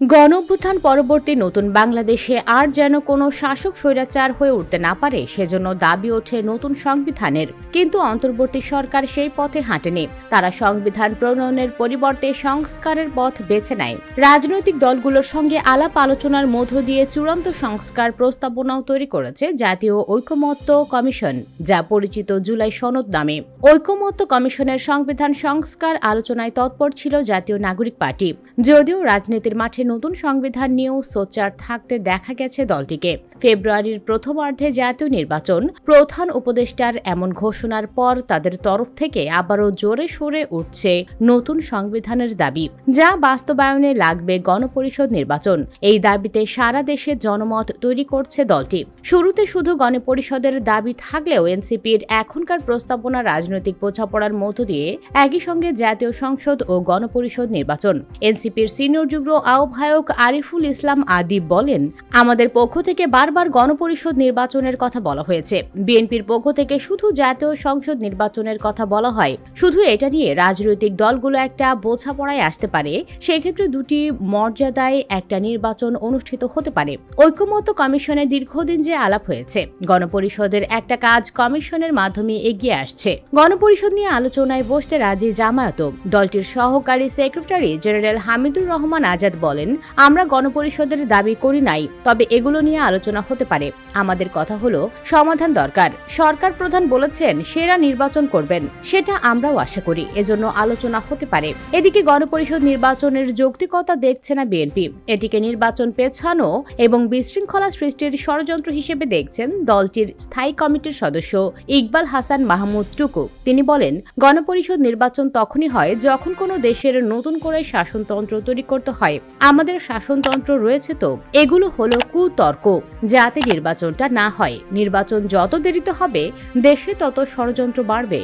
গণঅভ্যুত্থান পরবর্তী নতুন বাংলাদেশে আর যেন কোনো শাসক স্বৈরাচার হয়ে উঠতে না পারে সেজন্য দাবি ওঠে নতুন সংবিধানের। কিন্তু অন্তর্বর্তী সরকার সেই পথে হাঁটেনি। তারা সংবিধান প্রণয়নের পরিবর্তে সংস্কারের পথ বেছে নেয়। রাজনৈতিক দলগুলোর সঙ্গে আলাপ আলোচনার মধ্য দিয়ে চূড়ান্ত সংস্কার প্রস্তাবনাও তৈরি করেছে জাতীয় ঐকমত্য কমিশন, যা পরিচিত জুলাই সনদ নামে। ঐকমত্য কমিশনের সংবিধান সংস্কার আলোচনায় তৎপর ছিল জাতীয় নাগরিক পার্টি। যদিও রাজনীতির মাঠে নতুন সংবিধান নিয়েও সোচ্চার থাকতে দেখা গেছে দলটিকে। ফেব্রুয়ারির প্রথমার্ধে জাতীয় নির্বাচন, প্রধান উপদেষ্টার এমন ঘোষণার পর তাদের তরফ থেকে আবারও জোরে সোরে উঠছে নতুন সংবিধানের দাবি, যা বাস্তবায়নে লাগবে গণপরিষদ নির্বাচন। এই দাবিতে সারা দেশে জনমত তৈরি করছে দলটি। শুরুতে শুধু গণপরিষদের দাবি থাকলেও এনসিপির এখনকার প্রস্তাবনা রাজনৈতিক বোঝাপড়ার মধ্য দিয়ে একই সঙ্গে জাতীয় সংসদ ও গণপরিষদ নির্বাচন। এনসিপির সিনিয়র যুগ্ম আহ্বায়ক আরিফুল ইসলাম আদিব বলেন, আমাদের পক্ষ থেকে বারবার গণপরিষদ নির্বাচনের কথা বলা হয়েছে। বিএনপির পক্ষ থেকে শুধু জাতীয় সংসদ নির্বাচনের কথা বলা হয়। শুধু এটা নিয়ে রাজনৈতিক দলগুলো একটা বোঝাপড়ায় আসতে পারে। সেক্ষেত্রে দুটি মর্যাদায় একটা নির্বাচন অনুষ্ঠিত হতে পারে। ঐকমত্য কমিশনে দীর্ঘদিন যে আলাপ হয়েছে, গণপরিষদের একটা কাজ কমিশনের মাধ্যমে এগিয়ে আসছে। গণপরিষদ নিয়ে আলোচনায় বসতে রাজি জামায়াত। দলটির সহকারী সেক্রেটারি জেনারেল হামিদুর রহমান আজাদ বলেন, আমরা গণপরিষদের দাবি করি নাই, তবে এগুলো নিয়ে আলোচনা হতে পারে। আমাদের কথা হলো সমাধান দরকার। সরকার প্রধান বলেছেন সেরা নির্বাচন করবেন, সেটা আমরাও আশা করি। এজন্য আলোচনা হতে পারে। এদিকে গণপরিষদ নির্বাচনের যৌক্তিকতা দেখছে না বিএনপি। এটিকে নির্বাচন পেছানো এবং বিশৃঙ্খলা সৃষ্টির ষড়যন্ত্র হিসেবে দেখছেন দলটির স্থায়ী কমিটির সদস্য ইকবাল হাসান মাহমুদ টুকু। তিনি বলেন, গণপরিষদ নির্বাচন তখনই হয় যখন কোনো দেশের নতুন করে শাসনতন্ত্র তৈরি করতে হয়। আমাদের শাসনতন্ত্র রয়েছে, তো এগুলো হলো কুতর্ক, যাতে নির্বাচনটা না হয়। নির্বাচন যত দেরিতে হবে দেশে তত ষড়যন্ত্র বাড়বে।